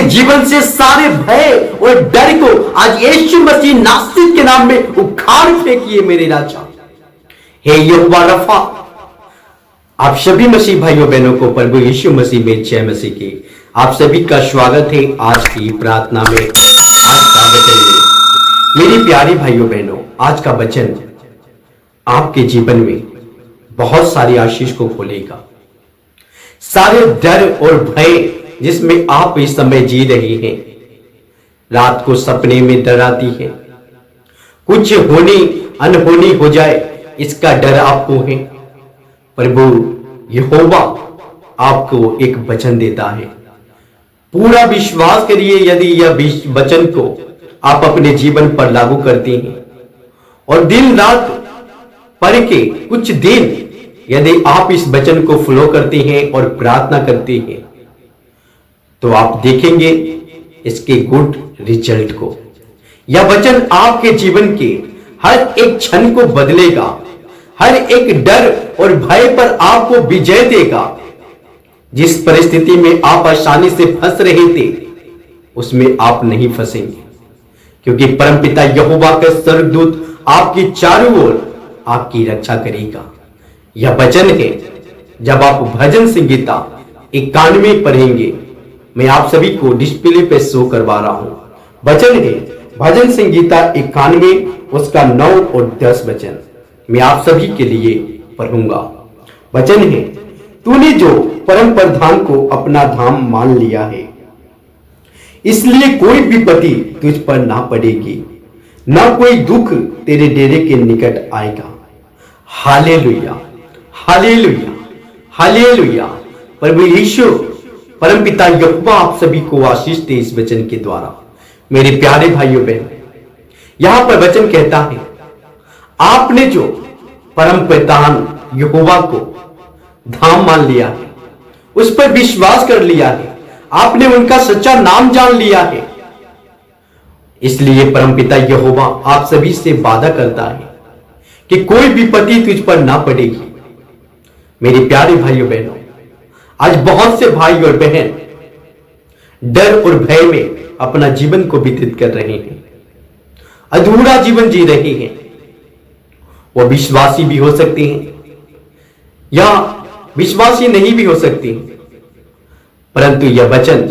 जीवन से सारे भय और डर को आज यीशु मसीह नासरीत के नाम में उखाड़ फेंकिए मेरे राजा। हे यहोवा रफा, आप सभी मसीह भाइयों बहनों को प्रभु यीशु मसीह में जय मसीह की आप सभी का स्वागत है आज की प्रार्थना में। आज का वचन में मेरी प्यारी भाइयों बहनों, आज का वचन आपके जीवन में बहुत सारी आशीष को खोलेगा। सारे डर और भय जिसमें आप इस समय जी रहे हैं, रात को सपने में डर आती है, कुछ होनी अनहोनी हो जाए इसका डर आपको है। प्रभु यहोवा आपको एक वचन देता है, पूरा विश्वास करिए। यदि यह वचन को आप अपने जीवन पर लागू करते हैं और दिन रात पढ़ के कुछ दिन यदि आप इस वचन को फॉलो करते हैं और प्रार्थना करते हैं, तो आप देखेंगे इसके गुड रिजल्ट को। यह वचन आपके जीवन के हर एक क्षण को बदलेगा, हर एक डर और भय पर आपको विजय देगा। जिस परिस्थिति में आप आसानी से फंस रहे थे उसमें आप नहीं फंसेंगे, क्योंकि परमपिता यहोवा का स्वर्गदूत आपकी चारों ओर आपकी रक्षा करेगा। यह वचन है, जब आप भजन संगीता 91 पढ़ेंगे, मैं आप सभी को डिस्प्ले पे शो करवा रहा हूं। वचन है भजन संगीता 91 उसका 9 और 10 वचन मैं आप सभी के लिए पढ़ूंगा। वचन है, तूने जो परम प्रधान को अपना धाम मान लिया है, इसलिए कोई विपत्ति तुझ पर ना पड़ेगी, ना कोई दुख तेरे डेरे के निकट आएगा। Hallelujah, hallelujah, hallelujah. प्रभु यीशु परमपिता यहोवा आप सभी को आशीष दे इस वचन के द्वारा। मेरे प्यारे भाइयों बहन, यहां पर वचन कहता है, आपने जो परम प्रधान यहोवा को धाम मान लिया है, उस पर विश्वास कर लिया है, आपने उनका सच्चा नाम जान लिया है, इसलिए परमपिता यहोवा आप सभी से वादा करता है कि कोई विपत्ति तुझ पर ना पड़ेगी। मेरे प्यारे भाइयों बहनों, आज बहुत से भाई और बहन डर और भय में अपना जीवन को व्यतीत कर रहे हैं, अधूरा जीवन जी रहे हैं। वो विश्वासी भी हो सकते हैं या विश्वासी नहीं भी हो सकते हैं, परंतु यह वचन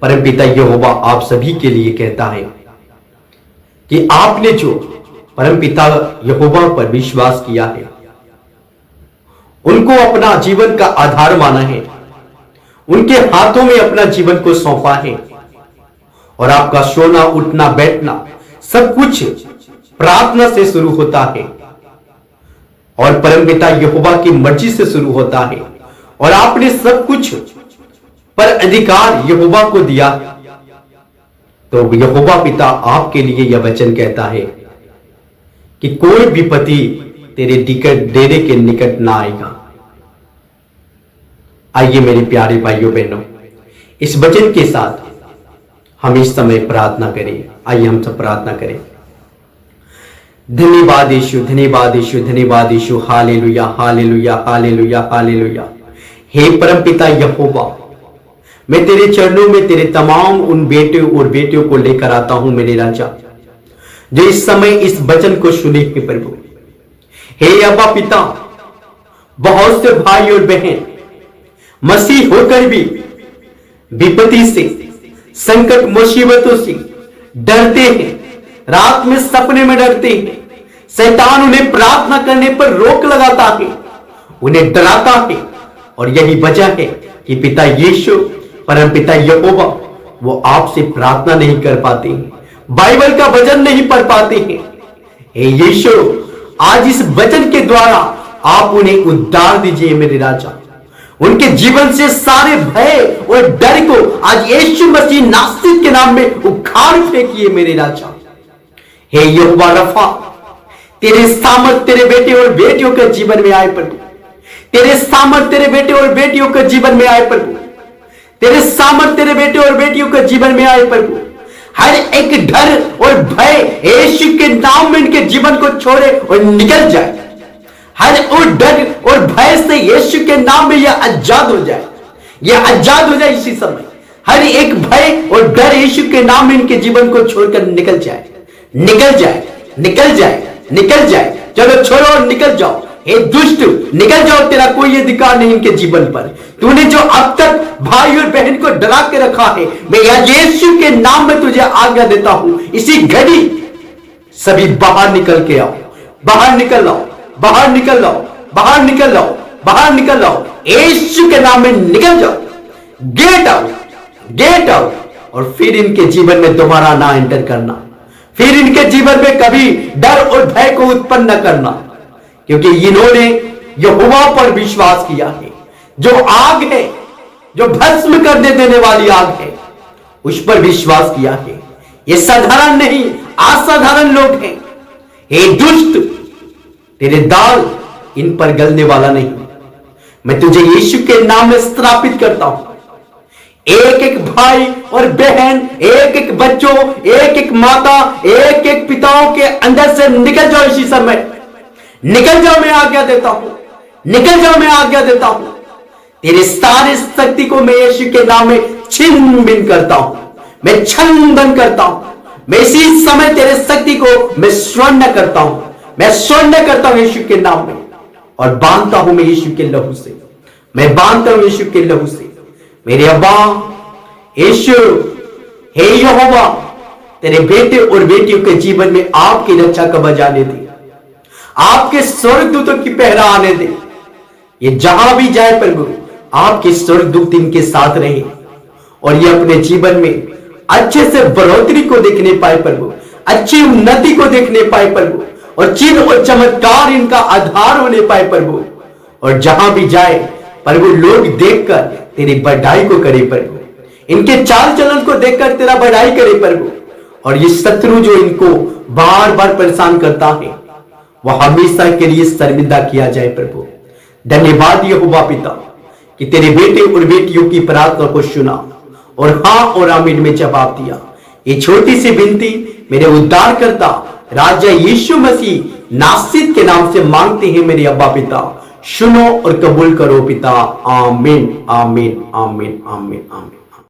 परमपिता यहोवा आप सभी के लिए कहता है कि आपने जो परमपिता यहोवा पर विश्वास किया है, उनको अपना जीवन का आधार माना है, उनके हाथों में अपना जीवन को सौंपा है, और आपका सोना उठना बैठना सब कुछ प्रार्थना से शुरू होता है और परमपिता यहोवा की मर्जी से शुरू होता है, और आपने सब कुछ पर अधिकार यहोवा को दिया। तो यहोवा पिता आपके लिए यह वचन कहता है कि कोई विपत्ति तेरे डेरे के निकट ना आएगा। आइए मेरे प्यारे भाइयों बहनों, इस वचन के साथ हम इस समय प्रार्थना करें। आइए हम सब प्रार्थना करें। धन्यवाद यीशु, धन्यवाद यीशु, धन्यवाद Yeshu. Hallelujah, hallelujah, hallelujah, hallelujah. हे परमपिता यहोवा, मैं तेरे चरणों में तेरे तमाम उन बेटे और बेटियों को लेकर आता हूं मेरे राजा, जो इस समय इस वचन को सुने के प्रभु। हे अब्बा पिता, बहुत से भाई और बहन मसीह होकर भी विपत्ति से, संकट मुसीबतों से डरते हैं, रात में सपने में डरते हैं। शैतान उन्हें प्रार्थना करने पर रोक लगाता है, उन्हें डराता है, और यही वजह है कि पिता यीशु परमपिता यहोवा वो आपसे प्रार्थना नहीं कर पाते हैं, बाइबल का वचन नहीं पढ़ पाते हैं। हे यीशु, आज इस वचन के द्वारा आप उन्हें उद्धार दीजिए मेरे राजा। उनके जीवन से सारे भय और डर को आज यीशु मसीह नासरीत के नाम में उखाड़ फेंकिए मेरे राजा। हे यहोवा रफा, तेरे सामर्थ तेरे बेटे और बेटियों के जीवन में आए प्रभु। तेरे सामर्थ तेरे बेटे और बेटियों के जीवन में आए प्रभु। तेरे सामर्थ तेरे बेटे और बेटियों के जीवन में आए प्रभु। हर एक डर और भय यीशु के नाम में इनके जीवन को छोड़े और निकल जाए। हर और डर और भय से यीशु के नाम में यह आजाद हो जाए, यह आजाद हो जाए इसी समय। हर एक भय और डर यीशु के नाम में इनके जीवन को छोड़कर निकल जाए, निकल जाए, निकल जाए, निकल जाए। चलो छोड़ो और निकल जाओ। हे दुष्ट, निकल जाओ, तेरा कोई अधिकार नहीं इनके जीवन पर। तूने जो अब तक भाई और बहन को डरा के रखा है, मैं यीशु के नाम में तुझे आज्ञा देता हूं, इसी घड़ी सभी बाहर निकल के आओ, बाहर निकल आओ, बाहर निकल आओ, बाहर निकल आओ, बाहर निकल आओ। यीशु के नाम में निकल जाओ, गेट आउट, गेट आउट। और फिर इनके जीवन में दोबारा ना एंटर करना, फिर इनके जीवन में कभी डर और भय को उत्पन्न न करना, क्योंकि इन्होंने यहोवा पर विश्वास किया है। जो आग है, जो भस्म कर देने वाली आग है, उस पर विश्वास किया है। ये साधारण नहीं, असाधारण लोग हैं। हे दुष्ट, तेरे दाल इन पर गलने वाला नहीं। मैं तुझे यीशु के नाम में स्थापित करता हूं। एक एक भाई और बहन, एक एक बच्चों, एक एक माता, एक एक पिताओं के अंदर से निकल जाओ इसी समय, निकल जाओ। मैं आज्ञा देता हूं, निकल जाओ, मैं आज्ञा देता हूं। तेरे सारी शक्ति को मैं यीशु के नाम में छिन्न भिन्न करता हूं, मैं छंदन करता हूं। मैं इसी समय तेरे शक्ति को मैं स्वर्ण करता हूं, मैं स्वर्ण करता हूं यीशु के नाम में, और बांधता हूं मैं यीशु के लहू से, मैं बांधता हूं यीशु के लहू से। मेरे अब्बा यीशु, हे यहोवा, तेरे बेटे और बेटियों के जीवन में आपकी रक्षा कवच आने दे, आपके स्वर्गदूतों की पहरा आने दे। ये जहां भी जाए प्रभु, आपके स्वर्गदूत इनके साथ रहे, और ये अपने जीवन में अच्छे से बढ़ोतरी को देखने पाए प्रभु, अच्छी उन्नति को देखने पाए प्रभु, और चिन्ह और चमत्कार इनका आधार होने पाए प्रभु। और जहां भी जाए प्रभु, लोग देखकर तेरी बढ़ाई को करे प्रभु, इनके चाल चलन को देखकर तेरा बढ़ाई करे प्रभु। और ये शत्रु जो इनको बार बार परेशान करता है, वह हमेशा के लिए शर्मिंदा किया जाए प्रभु। धन्यवाद यहोवा पिता कि तेरे बेटे और बेटियों की प्रार्थना को सुना और हाँ और आमीन में जवाब दिया। ये छोटी सी विनती मेरे उद्धारकर्ता राजा यीशु मसीह नासरीत के नाम से मांगते हैं मेरे अब्बा पिता, सुनो और कबूल करो पिता। आमीन, आमीन, आमीन, आमीन, आमीन।